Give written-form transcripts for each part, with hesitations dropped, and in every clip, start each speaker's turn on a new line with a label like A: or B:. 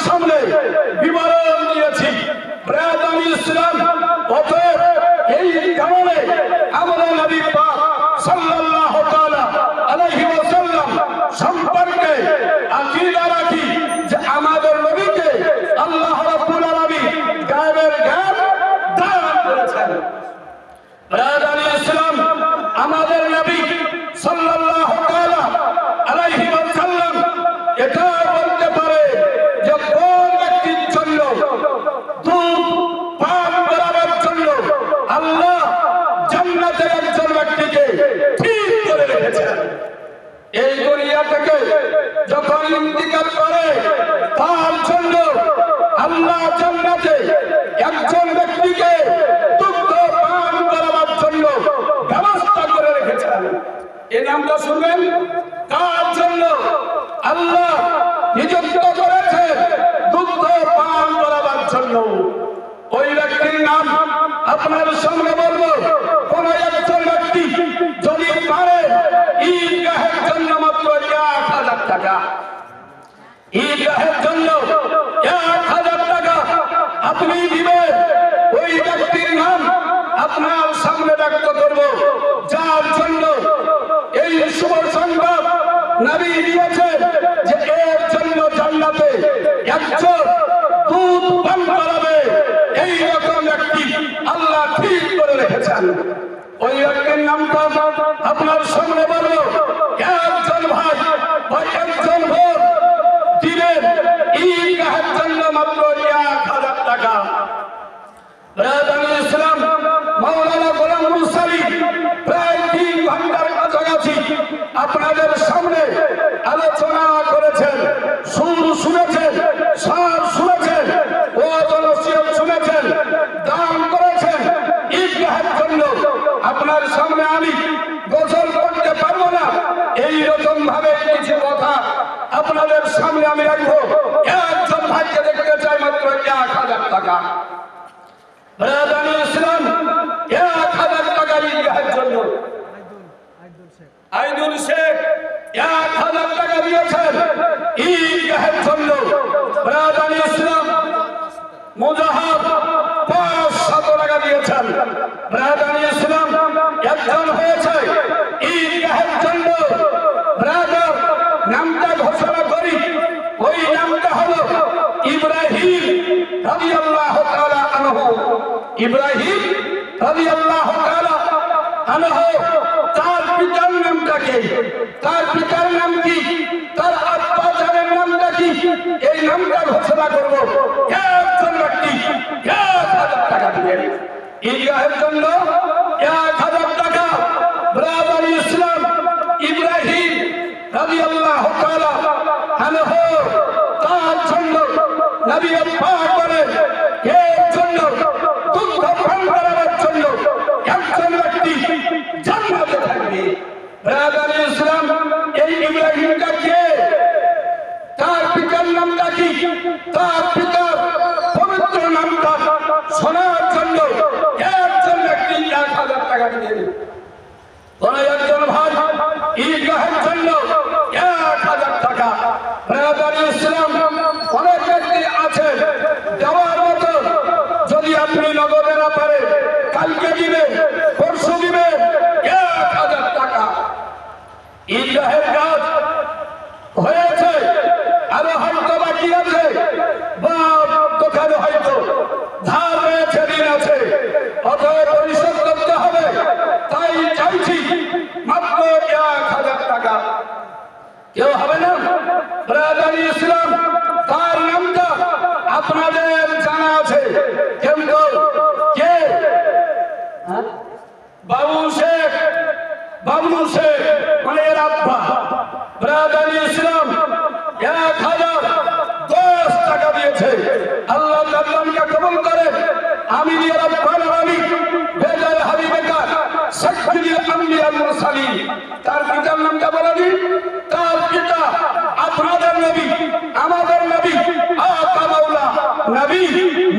A: সামনে বিবরণ দিয়েছি। ব্রাদার ইসলাম অতএব এই কারণে আমরা নবী পাক সাল্লাল্লাহু তাআলা আলাইহি ওয়াসাল্লাম সম্পর্কে আকীদা রাখি যে আমাদের নবীকে আল্লাহ রাব্বুল আলামিন গায়েবের জ্ঞান দান করেছেন। ব্রাদার ইসলাম আমাদের নবী সাল্লাল্লাহু তাআলা আলাইহি ওয়াসাল্লাম এটা বলতে পারে যে কোন ব্যক্তির জন্য দুধ পান করার জন্য আল্লাহ জান্নাতের একজন ব্যক্তিকে ঠিক করে রেখেছেন। এই দুনিয়া থেকে যখন ইন্তিকাল করে তার জন্য আল্লাহ জান্নাতে একজন ব্যক্তিকে দুধ পান করার জন্য ব্যবস্থা করে রেখেছেন। এই নামটা শুনবেন, তার জন্য আল্লাহ নিযুক্ত করেছেন দুধ পান করার জন্য। ওই ব্যক্তির নাম আপনার সামনে বলবো। কোন একজন ব্যক্তি যদি পারে ঈদগাহের জন্য মাত্র 1000 টাকা, ঈদগাহের জন্য 1000 টাকা আপনি দিবেন, ওই ব্যক্তির নাম আপনার সামনে ব্যক্ত করব, যার জন্য এই শুভ সংবাদ নবী দিয়েছেন যে এর জন্য জান্নাতে একজন দুধ পান করাবে। এই রকম ব্যক্তি আল্লাহ ঠিক করে রেখেছেন। ওই ব্যক্তির নামটা আপনার সামনে বলবো। একজন ভাই বা একজন বোন দিবেন ঈদগাহের জন্য মাত্র 1000 টাকা। ব্রাদার ইসলাম মাওলানা গোলাম মুরসালি প্রায় 3 ঘন্টার কাছাকাছি আপনাদের সামনে আলোচনা করেছেন, সুর শুনেছেন, সার শুনেছেন, ওয়াজ শুনেছেন, দান করেছেন ঈদগাহের জন্য। আপনার সামনে আমি গোসল করতে পারবো না, এই রকম ভাবে কিছু কথা আপনাদের সামনে আমি রাখবো। একজন ভাইকে দেখতে চাই মাত্র 1000 টাকা। ব্রাদার ইসলাম 1000 টাকা ঈদগাহের জন্য আইদুল শেখ 1000 টাকা দিয়েছেন ঈদগাহের জন্য। ব্রাদার ইসলাম মুজাহাব 500 টাকা দিয়েছেন। ব্রাদার ইসলাম একজন হয়েছে ঈদগাহের জন্য। ব্রাদার নামটা ঘোষণা করি, ওই নামটা হলো ইব্রাহিম রাদিয়াল্লাহু তাআলা আনহু। ইব্রাহিম রাদিয়াল্লাহু তাআলা আনহু তার পিতার নামটা কি, তার পিতার নাম কি, তার আব্বা জানের নামটা কি, এই নামটা ঘোষণা করব। একজন ব্যক্তি 1000 টাকা দিবেন ঈদগাহের জন্য। 1000 টাকা ব্রাদার ইসলাম ইব্রাহিম রাদিয়াল্লাহু তাআলা আনহু তার জন্য নবী পাক বলেন এর জন্য দুধ পান করার জন্য একজন ব্যক্তি জান্নাতে থাকবে। ব্রাদার ইসলাম এই ইব্রাহিমটা কে, তার পিতার নামটা কি, তার পিতার পবিত্র নামটা শোনার জন্য একজন ব্যক্তি 1000 টাকা দিবেন। কোন একজন ভাই ঈদগাহের জন্য 1000 টাকা। ব্রাদার ইসলাম অনেক ব্যক্তি আছে দেওয়ার মতো, যদি আপনি নগদে না পারে কালকে দিবেন, পরশু দিবেন 1000 টাকা। ঈদগাহের কাজ হয়েছে, আরো হয়তো বাকি আছে, বা দোকানে হয়তো ধার রয়েছে, ঋণ আছে, অতএব পরিশোধ করতে হবে। তাই চাইছি মাত্র 1000 টাকা। কেউ হবে না? ব্রাদার ইসলাম তার নামটা আপনাদের জানা আছে, কিন্তু কে? বাবু শেখ, বাবু শেখ মানে এর আব্বা। ব্রাদার ইসলাম 1010 টাকা দিয়েছে। আল্লাহ নামকে কবুল করে। আমিন ইয়া রাব্বাল আলামিন। বেজাল হাবিবেকা সাইয়্যিদুল আম্বিয়া ওয়াল মুরসালিন। তার পিতার নামটা বলে দিন। তার পিতা আপনাদের নবী, আমাদের নবী, আকা মাওলা নবী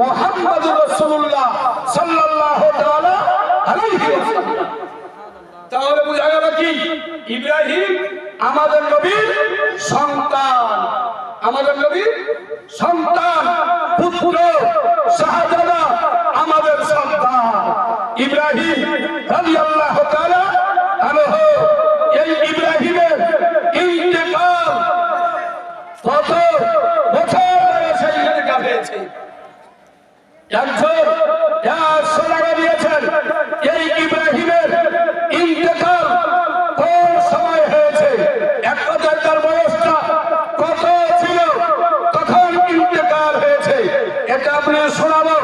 A: মুহাম্মদুর রাসূলুল্লাহ সাল্লাল্লাহু তাআলা আলাইহি ওয়াসাল্লাম। তাহলে বোঝা গেল কি ইব্রাহিম আমাদের নবীর সন্তান, আমাদের নবীর সন্তান পুত্র শাহজাদা আমাদের সন্তান ইব্রাহিম রাদিয়াল্লাহু তাআলা আনহু। এই ইব্রাহিমের ইন্তেকাল কত বছর বয়সে ইন্তেকাল হয়েছে? একজন সোনারা দিয়েছেন এই ইব্রাহিমের ইন্তেকাল কোন সময় হয়েছে, এক কথায় তার বয়সটা কত ছিল, তখন ইন্তেকাল হয়েছে। এটা আপনি শোনাবো।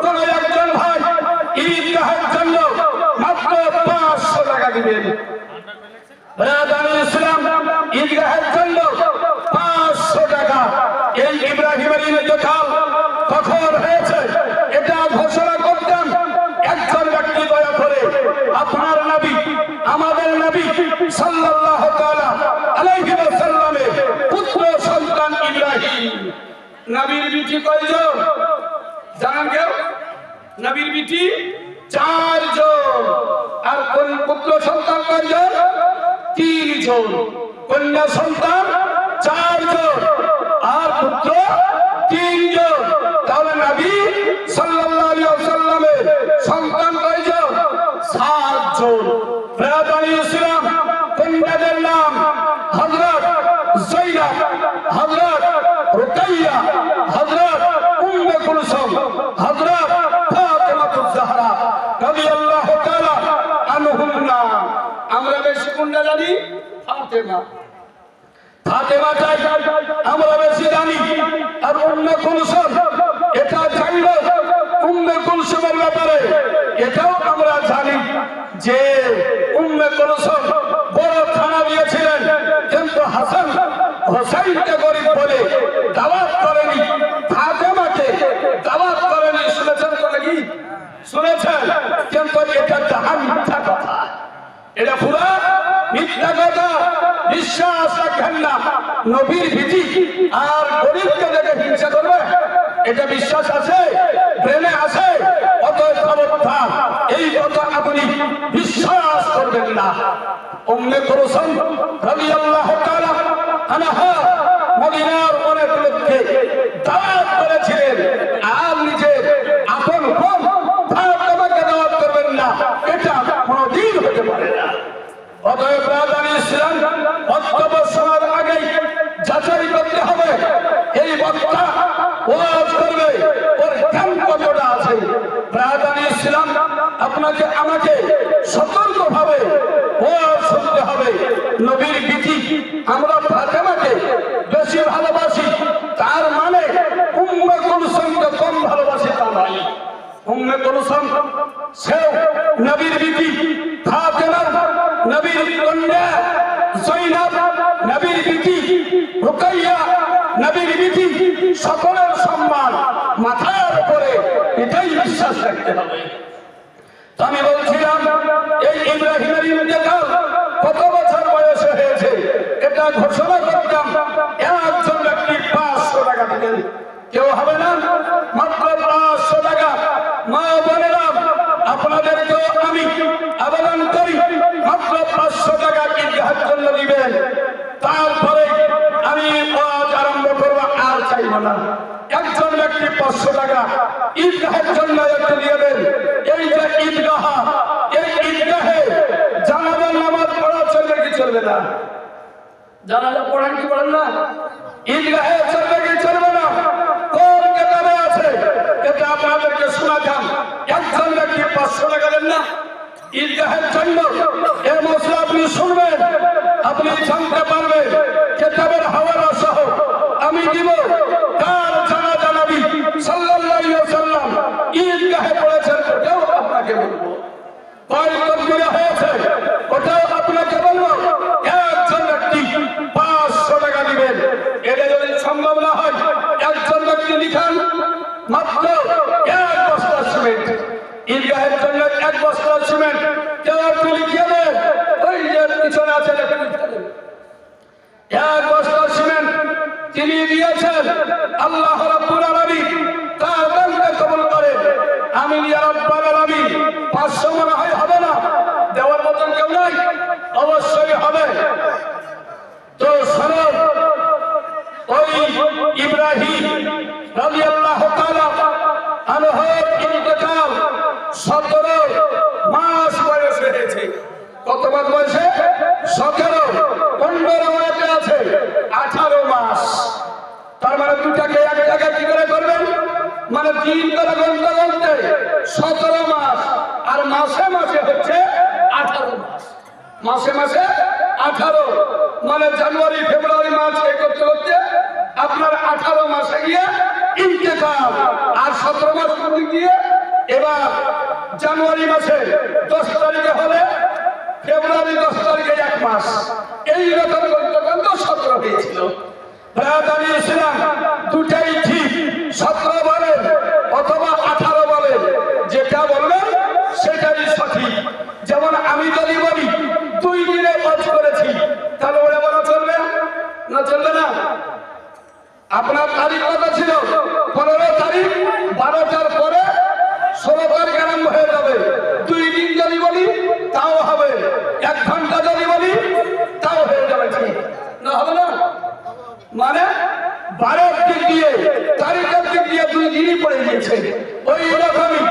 A: কোন একজন ভাই ঈদগাহের জন্য মাত্র 500 টাকা দিবেন। ইসলাম ঈদগাহের জন্য 500 টাকা। এই ইব্রাহিমের ইন্তেকাল কখন হয়েছে এটা ঘোষণা করতেন একজন ব্যক্তি, দয়া করে আপনার নবী আমাদের নবী সাল্লাল্লাহু তাআলা আলাইহি ওয়াসাল্লামের পুত্র সন্তান ইব্রাহিম। নবীর বিটি কয়জন জানেন কেউ? নবীর বিটি 4 জন। আর কোন পুত্র সন্তান কয়জন? 3 জন। কন্যা সন্তান 4 জন আর পুত্র 3 জন। তাহলে নবী সাল্লাল্লাহু আলাইহি ওয়াসাল্লামের সন্তান কয়জন? 7 জন। রাদানি ইসলাম কন্যাদের নাম হযরত যায়েনব, হযরত রুকাইয়া, হযরত উম্মে কুলসুম, হযরত ফাতেমাতুজ জাহরা রাদিয়াল্লাহু তাআলা আনহুন্না। আমরা বেশি কোনটা জানি? ফাতেমা। ফাতেমাটাই আমরা বেশি জানি। আর উম্মে কুলসুম এটা জানলো। উম্মে কুলসুমের ব্যাপারে এটাও আমরা জানি যে উম্মে কুলসুম বড় খানা দিয়েছিলেন, কিন্তু হাসান হোসাইনকে গরিব বলে দাওয়াত করেনি, ফাতেমাকে দাওয়াত করেনি। শুনেছেন তো নাকি? শুনেছেন? কিন্তু এটা জাহান মিথ্যা কথা, এটা পুরা মিথ্যা কথা। বিশ্বাস রাখেন না নবীর বিটি আর গরিবকে দেখে হিংসা করবে, এটা বিশ্বাস আছে? ব্রেনে আছে? অতএব সাবধান, এই কথা আপনি বিশ্বাস করবেন না। উম্মে কুলসুম রাদিয়াল্লাহু তাআলা আনহা মদিনার অনেক লোককে দাওয়াত করেছিলেন, আর নিজের আপন বোন ফাতেমাকে দাওয়াত করবেন না, এটা কোনদিন হতে পারে না। অতএব রাদানি ইসলাম বক্তব্য শোনার আগেই যাচাই করতে হবে এই বক্তা ওয়াজ করবে ওর জ্ঞান কতটা আছে। রাদানি ইসলাম আপনাকে আমাকে সতর্কভাবে ওয়াজ শুনতে হবে। নবীর বিটি আমরা ফাতেমাকে বেশি ভালোবাসি, তার মানে উম্মে কুলসুমকে কম ভালোবাসি তা নয়। উম্মে কুলসুম সেও নবীর বিটি, ফাতেমা নবীর কন্যা, যায়েনব নবীর বিটি, রুকাইয়া নবীর বিটি, সকলের সম্মান মাথার উপরে, এটাই বিশ্বাস রাখতে হবে। আমি বলছিলাম এই ইব্রাহিমের ইন্তেকাল কত বছর বয়সে হয়েছে এটা ঘোষণা করতাম একজন ব্যক্তি 500 টাকা দিতেন। কেউ হবে না? মাত্র 500 টাকা। মা বোনেরা, আপনাদেরকেও আমি আবেদন করি মাত্র 500 টাকা ঈদগাহের জন্য দিবেন। তারপরে আমি ওয়াজ আরম্ভ করবো, আর চাইব না। একজন ব্যক্তি 500 টাকা ঈদগাহের জন্য একটু দিবেন। এই যে ঈদগাহ, এই ঈদগাহে জানাজার নামাজ পড়া চলবে কি চলবে না? জানাজা পড়েন কি পড়েন না? ঈদগাহে চলবে কি চলবে না? কোন কিতাবে আছে এটা আপনাদেরকে শোনাতাম। একজন ব্যক্তি 500 টাকা দেন না ঈদগাহের জন্য, এই মশলা আপনি শুনবেন, আপনি জানতে পারবেন কিতাবের হাওয়ালা সহ আমি দিব কার জানাজা নবী সাল্লাল্লাহু আলাইহি ওয়াসাল্লাম ঈদগাহে পড়েছেন, ওটাও আপনাকে বলবো। কয় তকবীরে হয়েছে ওটাও আপনাকে বলবো। একজন ব্যক্তি 500 টাকা দিবেন। এটা যদি সম্ভব না হয় একজন ব্যক্তি লিখান মাত্র 1 বস্তা সিমেন্ট। ঈদগাহের জন্য 1 বস্তা সিমেন্ট কেউ একটু লিখিয়ে দেন। ওই যে পিছনে আছে 1 বস্তা সিমেন্ট তিনি দিয়েছেন। আল্লাহ রাব্বুল আলামিন তার দানকে কবুল করে। আমিন ইয়া রাব্বাল আলামিন। 500 মনে হয় হবে না, দেওয়ার মতন কেউ নাই? অবশ্যই হবে। তো শোনো, ওই ইব্রাহিম রাদিয়াল্লাহু তাআলা আনহুর ইন্তেকাল 17 মাস বয়সে হয়েছে। কত মাস বয়সে? 17। 15 মাসে আছে 18 মাস। তার মানে দুটাকে এক জায়গায় কি করে করবেন? মানে 3 করে গুনতে গুনতে 17 মাস, আর মাসে মাসে হচ্ছে 18 মাস। মাসে মাসে 18, মানে জানুয়ারি ফেব্রুয়ারি মার্চ করতে করতে আপনার 18 মাসে গিয়ে ইন্তেকাল। আর 17 মাস করতে গিয়ে এবার জানুয়ারি মাসে 10 তারিখে হলে ফেব্রুয়ারি 10 তারিখে 1 মাস, এইরকম করতে করতে 17 হয়েছিল। দাঁড়িয়েছিলাম দুটাই ঠিক, 17 বলেন অথবা 18 বলেন, যেটা বলবেন সেটাই সঠিক। যেমন আমি যদি বলি 2 দিনে হজ করেছি, তাহলে ওরা বলা চলবে না? চলবে না। আপনার তারিখ কত ছিল? 15 তারিখ, 12টার পরে 16 তারিখ আরম্ভ হয়ে যাবে। 2 দিন যদি বলি তাও হবে, 1 ঘন্টা যদি বলি তাও হয়ে যাবে, ঠিক না? হবে না? মানে 12 দিক দিয়ে তারিখের দিক দিয়ে 2 দিনই পড়ে গিয়েছে। ওই রকমই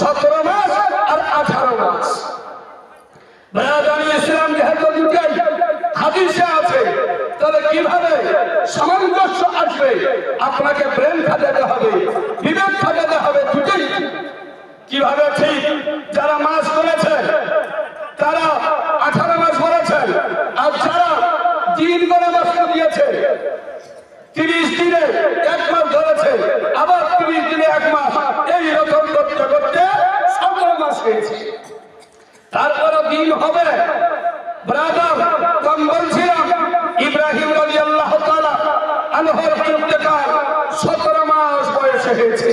A: 17 মাস আর 18 মাস। ইসলাম যেহেতু দুটাই হাদিসে আছে, তাহলে কিভাবে সামঞ্জস্য আসবে? আপনাকে ব্রেন খাটাতে হবে, বিবেক খাটাতে হবে, দুটোই কিভাবে ঠিক। যারা মাস করেছে তারা 18 মাস বলেছেন, আর যারা দিন করে মাস দিয়েছে 30 দিনে 1 মাস ধরেছে, আবার 30 দিনে 1 মাস, এইরকম করতে করতে 17 মাস হয়েছে। তারপরে দিন হবে। ব্রাদার, আমি বলছিলাম ইব্রাহিম রাদিয়াল্লাহু তাআলা আনহুর ইন্তেকাল 17 মাস বয়সে হয়েছে।